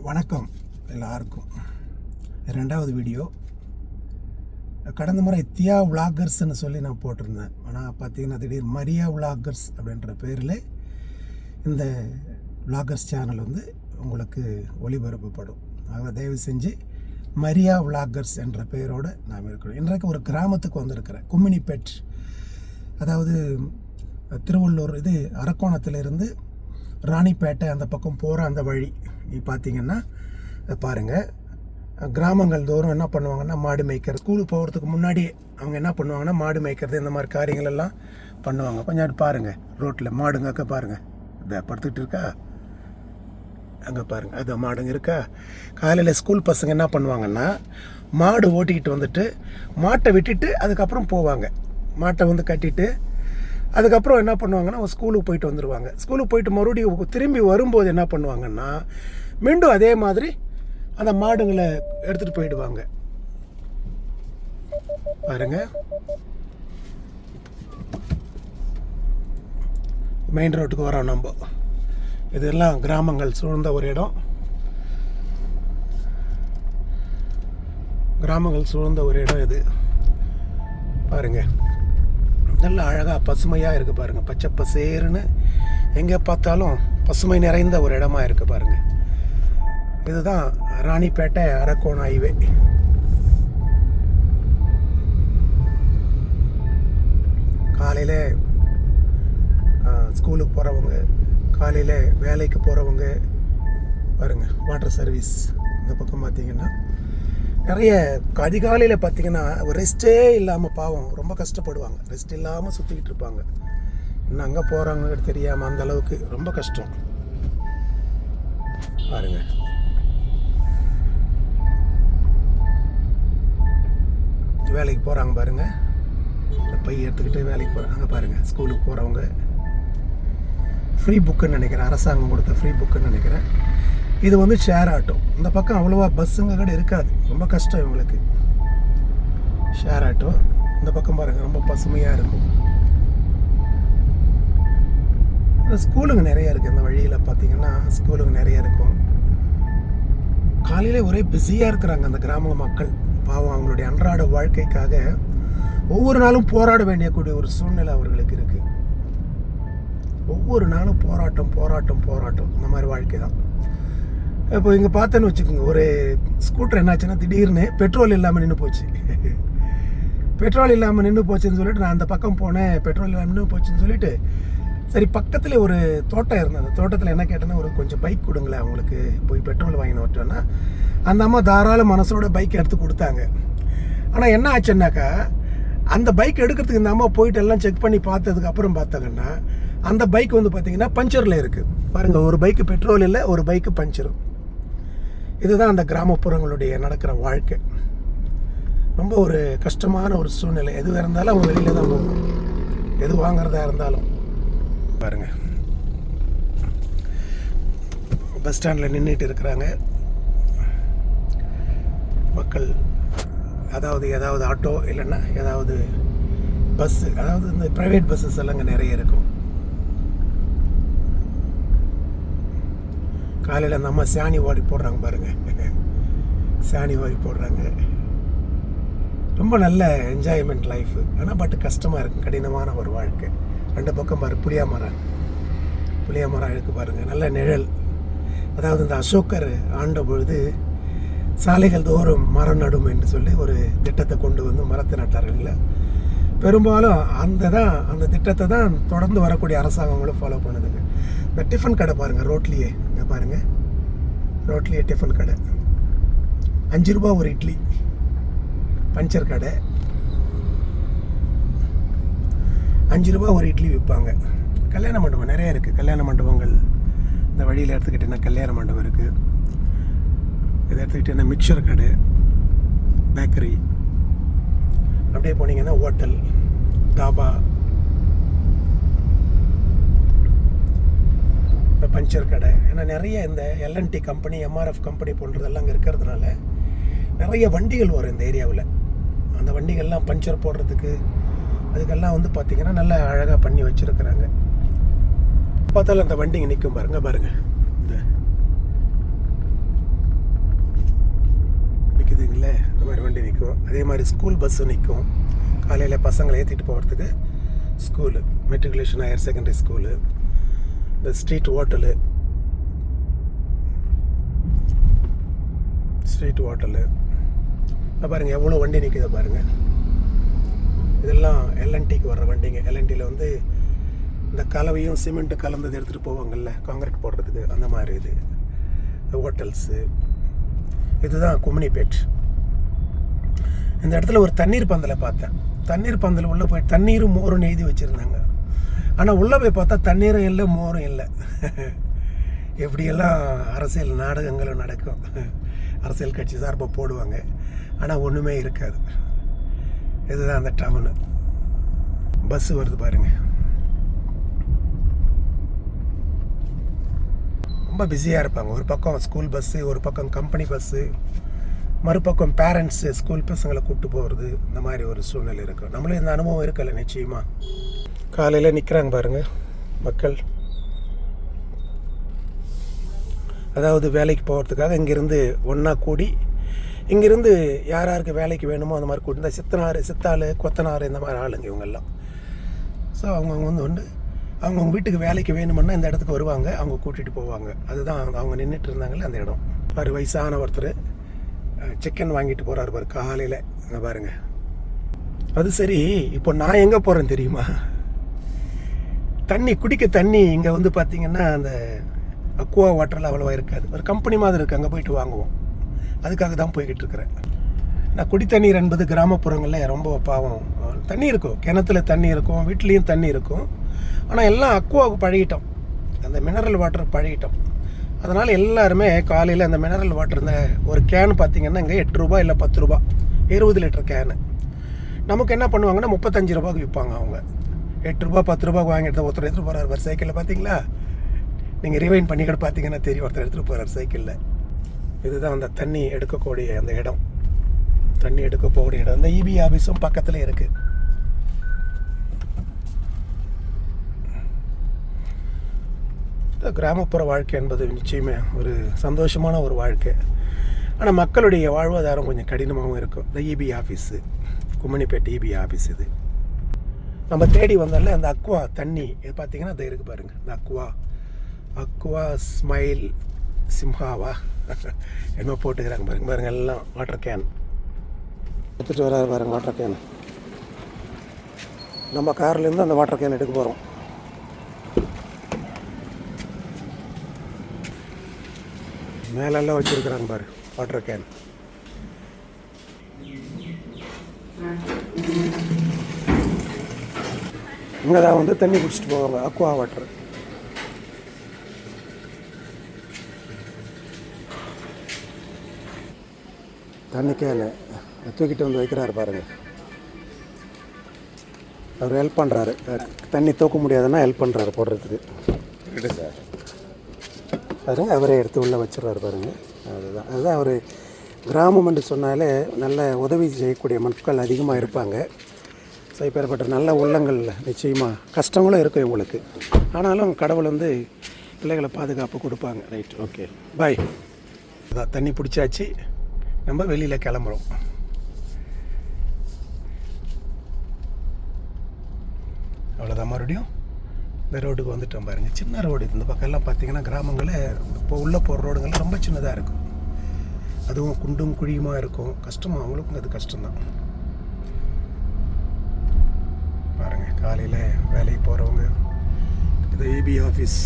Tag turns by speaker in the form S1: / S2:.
S1: வணக்கம் எல்லாருக்கும். ரெண்டாவது வீடியோ. கடந்த முறை தியா விளாகர்ஸ்ன்னு சொல்லி நான் போட்டிருந்தேன். ஆனால் பார்த்தீங்கன்னா திடீர் மரியா விளாகர்ஸ் அப்படின்ற பேரில் இந்த விளாகர்ஸ் சேனல் வந்து உங்களுக்கு ஒளிபரப்பப்படும். ஆக தயவு செஞ்சு மரியா விளாகர்ஸ் என்ற பெயரோடு நாம் இருக்கிறோம். இன்றைக்கு ஒரு கிராமத்துக்கு வந்திருக்கிறேன், கும்மினிப்பேட். அதாவது திருவள்ளூர் இது அரக்கோணத்திலிருந்து ராணிப்பேட்டை அந்த பக்கம் போகிற அந்த வழி நீ பார்த்தீங்கன்னா பாருங்கள். கிராமங்கள் தோறும் என்ன பண்ணுவாங்கன்னா மாடு மேய்க்கிறது. ஸ்கூலுக்கு போகிறதுக்கு முன்னாடி அவங்க என்ன பண்ணுவாங்கன்னா மாடு மேய்க்கிறது இந்த மாதிரி காரியங்கள் எல்லாம் பண்ணுவாங்க. கொஞ்சம் பாருங்கள், ரோட்டில் மாடுங்க அக்கா பாருங்கள், இதை படுத்துக்கிட்டு இருக்கா, அங்கே பாருங்கள் அது மாடுங்க இருக்கா. காலையில் ஸ்கூல் பசங்க என்ன பண்ணுவாங்கன்னா மாடு ஓட்டிக்கிட்டு வந்துட்டு மாட்டை விட்டுட்டு அதுக்கப்புறம் போவாங்க. மாட்டை வந்து கட்டிட்டு அதுக்கப்புறம் என்ன பண்ணுவாங்கன்னா ஸ்கூலுக்கு போயிட்டு வந்துடுவாங்க. ஸ்கூலுக்கு போயிட்டு மறுபடியும் திரும்பி வரும்போது என்ன பண்ணுவாங்கன்னா மீண்டும் அதே மாதிரி அந்த மாடுங்களை எடுத்துகிட்டு போயிடுவாங்க. பாருங்க, மெயின் ரோட்டுக்கு வரோம் நம்ம. இதெல்லாம் கிராமங்கள் சூழ்ந்த ஒரு இடம். கிராமங்கள் சூழ்ந்த ஒரு இடம் இது. பாருங்க, நல்ல அழகாக பசுமையாக இருக்குது பாருங்கள். பச்சை பசேருன்னு எங்கே பார்த்தாலும் பசுமை நிறைந்த ஒரு இடமா இருக்குது பாருங்கள். இதுதான் ராணிப்பேட்டை அரக்கோணம் ஹைவே. காலையில் ஸ்கூலுக்கு போகிறவங்க, காலையில் வேலைக்கு போகிறவங்க பாருங்கள். வாட்டர் சர்வீஸ் இந்த பக்கம் பார்த்தீங்கன்னா நிறைய அதிகாலையில் பார்த்தீங்கன்னா ஒரு ரெஸ்ட்டே இல்லாமல் பாவம் ரொம்ப கஷ்டப்படுவாங்க. ரெஸ்ட் இல்லாமல் சுற்றிக்கிட்டு இருப்பாங்க. இன்னும் அங்கே போகிறாங்க தெரியாமல் அந்த அளவுக்கு ரொம்ப கஷ்டம். பாருங்க, வேலைக்கு போகிறாங்க பாருங்க. இந்த பை எடுத்துக்கிட்டு வேலைக்கு போகிறாங்க பாருங்கள். ஸ்கூலுக்கு போகிறவங்க ஃப்ரீ புக்குன்னு நினைக்கிறேன், அரசாங்கம் கொடுத்த ஃப்ரீ புக்குன்னு நினைக்கிறேன். இது வந்து ஷேர் ஆட்டோ. இந்த பக்கம் அவ்வளோவா பஸ்ஸுங்க கூட இருக்காது, ரொம்ப கஷ்டம் இவங்களுக்கு. ஷேர் ஆட்டோ இந்த பக்கம் பாருங்கள், ரொம்ப பசுமையாக இருக்கும். ஸ்கூலுங்க நிறைய இருக்குது இந்த வழியில் பார்த்தீங்கன்னா. ஸ்கூலுங்க நிறைய இருக்கும். காலையில் ஒரே பிஸியாக இருக்கிறாங்க அந்த கிராம மக்கள். பாவம், அவங்களுடைய அன்றாட வாழ்க்கைக்காக ஒவ்வொரு நாளும் போராட வேண்டியக்கூடிய ஒரு சூழ்நிலை அவர்களுக்கு இருக்குது. ஒவ்வொரு நாளும் போராட்டம் போராட்டம் போராட்டம், இந்த மாதிரி வாழ்க்கை தான். இப்போ இங்கே பார்த்தேன்னு வச்சுக்கோங்க, ஒரு ஸ்கூட்டர் என்னாச்சுன்னா திடீர்னு பெட்ரோல் இல்லாமல் நின்று போச்சு. பெட்ரோல் இல்லாமல் நின்று போச்சுன்னு சொல்லிட்டு நான் அந்த பக்கம் போனேன். பெட்ரோல் இல்லாமல் நின்று போச்சுன்னு சொல்லிட்டு சரி பக்கத்தில் ஒரு தோட்டம் இருந்தது. அந்த தோட்டத்தில் என்ன கேட்டேன்னா ஒரு கொஞ்சம் பைக் கொடுங்களேன் அவங்களுக்கு, போய் பெட்ரோல் வாங்கின்னு வரட்டோன்னா அந்த அம்மா தாராள மனசோட பைக் எடுத்து கொடுத்தாங்க. ஆனால் என்ன ஆச்சுன்னாக்கா அந்த பைக் எடுக்கிறதுக்கு இந்த அம்மா போயிட்டு எல்லாம் செக் பண்ணி பார்த்ததுக்கு அப்புறம் பார்த்தாங்கன்னா அந்த பைக் வந்து பார்த்திங்கன்னா பஞ்சரில் இருக்குது பாருங்கள். ஒரு பைக்கு பெட்ரோல் இல்லை, ஒரு பைக்கு பஞ்சரும். இதுதான் அந்த கிராமப்புறங்களுடைய நடக்கிற வாழ்க்கை. ரொம்ப ஒரு கஷ்டமான ஒரு சூழ்நிலை. எதுவாக இருந்தாலும் அவங்க வெளியில் தான் போகணும், எது வாங்குறதா இருந்தாலும். பாருங்கள், பஸ் ஸ்டாண்டில் நின்றுட்டு இருக்கிறாங்க மக்கள். ஏதாவது ஆட்டோ இல்லைன்னா ஏதாவது பஸ்ஸு, அதாவது இந்த ப்ரைவேட் பஸ்ஸஸ் எல்லாம் இங்கே நிறைய இருக்கும். காலையில் அந்த அம்மா சாணி வாரி போடுறாங்க பாருங்கள். சாணி வாரி போடுறாங்க. ரொம்ப நல்ல என்ஜாய்மெண்ட் லைஃபு. ஆனால் பட் கஷ்டமாக இருக்கும், கடினமான ஒரு வாழ்க்கை. ரெண்டு பக்கம் பாரு புளியா மரம் இருக்குது பாருங்கள், நல்ல நிழல். அதாவது இந்த அசோகர் ஆண்ட பொழுது சாலைகள் தோறும் மரம் நடும் என்று சொல்லி ஒரு திட்டத்தை கொண்டு வந்து மரத்தை நட்டார்கள் இல்லை. பெரும்பாலும் அந்த திட்டத்தை தான் தொடர்ந்து வரக்கூடிய அரசாங்கங்களும் ஃபாலோ பண்ணுதுங்க. இந்த டிஃபன் கடை பாருங்கள் ரோட்லேயே, இங்கே பாருங்கள் ரோட்லேயே டிஃபன் கடை. 5 ரூபா ஒரு இட்லி. பஞ்சர் கடை 5 ரூபா ஒரு இட்லி விற்பாங்க. கல்யாண மண்டபம் நிறைய இருக்குது. கல்யாண மண்டபங்கள் இந்த வழியில் எடுத்துக்கிட்டேன்னா கல்யாண மண்டபம் இருக்குது. இதை எடுத்துக்கிட்டேன்னா மிக்சர் கடை, பேக்கரி. அப்படியே போனீங்கன்னா ஹோட்டல், தாபா, பஞ்சர் கடை. ஏன்னா நிறைய இந்த எல்என்டி கம்பெனி, எம்ஆர்எஃப் கம்பெனி போன்றதெல்லாம் அங்கே இருக்கிறதுனால நிறைய வண்டிகள் வரும் இந்த ஏரியாவில். அந்த வண்டிகள்லாம் பஞ்சர் போடுறதுக்கு அதுக்கெல்லாம் வந்து பார்த்திங்கன்னா நல்லா அழகாக பண்ணி வச்சுருக்குறாங்க. பார்த்தாலும் அந்த வண்டிங்க நிற்கும் பாருங்கள். இந்த அதே மாதிரி ஸ்கூல் பஸ்ஸும் நிற்கும். காலையில் பசங்களை ஏற்றிட்டு போகிறதுக்கு school, matriculation higher secondary school, இந்த ஸ்ட்ரீட் ஹோட்டலு பாருங்கள் எவ்வளோ வண்டி நிற்குது பாருங்கள். இதெல்லாம் எல்என்டிக்கு வர்ற வண்டிங்க. எல்என்டியில் வந்து இந்த கலவையும் சிமெண்ட்டு கலந்தது எடுத்துகிட்டு போவாங்கள்ல காங்கிரீட் போடுறதுக்கு, அந்த மாதிரி இது ஹோட்டல்ஸு. இதுதான் கும்மினிப்பேட். இந்த இடத்துல ஒரு தண்ணீர் பந்தலை பார்த்தேன். தண்ணீர் பந்தல் உள்ளே போய் தண்ணீரும் மோரும் எழுதி வச்சுருந்தாங்க. ஆனால் உள்ளே போய் பார்த்தா தண்ணீரும் இல்லை மோரும் இல்லை. எப்படியெல்லாம் அரசியல் நாடகங்களும் நடக்கும். அரசியல் கட்சி சார்பாக போடுவாங்க, ஆனால் ஒன்றுமே இருக்காது. இதுதான் அந்த டவுனு. பஸ்ஸு வருது பாருங்கள். ரொம்ப பிஸியாக இருப்பாங்க. ஒரு பக்கம் ஸ்கூல் பஸ்ஸு, ஒரு பக்கம் கம்பெனி பஸ்ஸு, மறுபக்கம் பேரண்ட்ஸு ஸ்கூல் பசங்களை கூப்பிட்டு போகிறது, இந்த மாதிரி ஒரு சூழ்நிலை இருக்கும். நம்மளும் இந்த அனுபவம் இருக்கல நிச்சயமாக. காலையில் நிற்கிறாங்க பாருங்கள் மக்கள். அதாவது வேலைக்கு போகிறதுக்காக இங்கேருந்து ஒன்றா கூடி, இங்கேருந்து யார் யாருக்கு வேலைக்கு வேணுமோ அந்த மாதிரி கூட்டி, இந்த சித்தாள் கொத்தனார் இந்த மாதிரி ஆளுங்க இவங்கெல்லாம். ஸோ அவங்கவுங்க வந்து அவங்கவுங்க வீட்டுக்கு வேலைக்கு வேணுமுன்னா இந்த இடத்துக்கு வருவாங்க, அவங்க கூட்டிகிட்டு போவாங்க. அதுதான் அவங்க நின்றுட்டு இருந்தாங்களே அந்த இடம். ஒரு வயசான ஒருத்தர் சிக்கன் வாங்கிட்டு போகிறாரு பாரு காலையில். அங்கே பாருங்கள். அது சரி, இப்போ நான் எங்கே போகிறேன் தெரியுமா? குடிக்க தண்ணி இங்கே வந்து பார்த்திங்கன்னா அந்த அக்வா வாட்டரில் அவ்வளோவா இருக்காது. ஒரு கம்பெனி மாதிரி இருக்குது, அங்கே போயிட்டு வாங்குவோம். அதுக்காக தான் போய்கிட்டு இருக்கிறேன். நான் குடி தண்ணீர் என்பது கிராமப்புறங்களில் ரொம்ப பாவம். தண்ணி இருக்கும், கிணத்துல தண்ணி இருக்கும், வீட்லேயும் தண்ணி இருக்கும். ஆனால் எல்லாம் அக்வாவுக்கு பழகிட்டோம், அந்த மினரல் வாட்டர் பழகிட்டோம். அதனால் எல்லாருமே காலையில் அந்த மினரல் வாட்டர், இந்த ஒரு கேனு பார்த்திங்கன்னா இங்கே 8 ரூபா இல்லை 10 ரூபா, 20 லிட்டர் கேனு. நமக்கு என்ன பண்ணுவாங்கன்னா 35 ரூபாய்க்கு விற்பாங்க அவங்க. 8 ரூபா 10 ரூபாய்க்கு வாங்கிட்டு ஒருத்தர் எடுத்துகிட்டு போகிறார் சைக்கிளில். பார்த்தீங்களா? நீங்கள் ரிவைண்ட் பண்ணி கூட பார்த்தீங்கன்னா தெரியும், ஒருத்தர் எடுத்துகிட்டு போகிறார் சைக்கிளில். இதுதான் அந்த தண்ணி எடுக்கக்கூடிய அந்த இடம், தண்ணி எடுக்க போகக்கூடிய இடம். அந்த இபி ஆஃபீஸும் பக்கத்தில் இருக்குது. கிராமப்புற வாழ்க்கை என்பது நிச்சயமே ஒரு சந்தோஷமான ஒரு வாழ்க்கை. ஆனால் மக்களுடைய வாழ்வாதாரம் கொஞ்சம் கடினமாகவும் இருக்கும். இந்த இபி ஆஃபீஸு, கும்மினிப்பேட் இபி ஆஃபீஸ் இது. நம்ம தேடி வந்தால அந்த அக்வா தண்ணி இது பார்த்திங்கன்னா அது இருக்குது பாருங்கள். இந்த அக்வா ஸ்மைல் சிம்ஹாவா என்னமோ போட்டுக்கிறாங்க பாருங்கள். எல்லாம் வாட்டர் கேன் எடுத்துகிட்டு வராது பாருங்கள். வாட்டர் கேன் நம்ம கார்லேருந்து அந்த வாட்டர் கேன் எடுக்க போகிறோம். மேலெல்லாம் வச்சுருக்குறாங்க பாரு வாட்டர் கேன். இங்கே தான் வந்து தண்ணி குடிச்சிட்டு போவாங்க, அக்வா வாட்டர். தண்ணி கேனு தூக்கிட்டு வந்து வைக்கிறாரு பாருங்கள். அவர் ஹெல்ப் பண்ணுறாரு. தண்ணி தூக்க முடியாதுன்னா ஹெல்ப் பண்ணுறாரு போடுறதுக்கு. சார் பாருங்கள், அவரே எடுத்து உள்ளே வச்சிடறாரு பாருங்கள். அதுதான் அவர் கிராமம் என்று சொன்னாலே நல்ல உதவி செய்யக்கூடிய மக்கள் அதிகமாக இருப்பாங்க. ஸோ இப்பேற்பட்ட நல்ல உள்ளங்கள் நிச்சயமாக கஷ்டங்களும் இருக்கும் இவங்களுக்கு. ஆனாலும் கடவுள் வந்து பிள்ளைகளை பாதுகாப்பு கொடுப்பாங்க. ரைட், ஓகே, பாய். அதான் தண்ணி பிடிச்சாச்சு, நம்ம வெளியில் கிளம்புறோம். அவ்வளோதான். மறுபடியும் இந்த ரோடுக்கு வந்துட்டோம் பாருங்கள். சின்ன ரோடு. இந்த பக்கம்லாம் பார்த்திங்கன்னா கிராமங்களில் இப்போ உள்ளே போகிற ரோடுங்கள்லாம் ரொம்ப சின்னதாக இருக்கும். அதுவும் குண்டும் குழியுமாக இருக்கும். கஷ்டமாக, அவங்களுக்கும் அது கஷ்டம்தான். பாருங்கள், காலையில் வேலைக்கு போகிறவங்க. இது இபி ஆஃபீஸ்.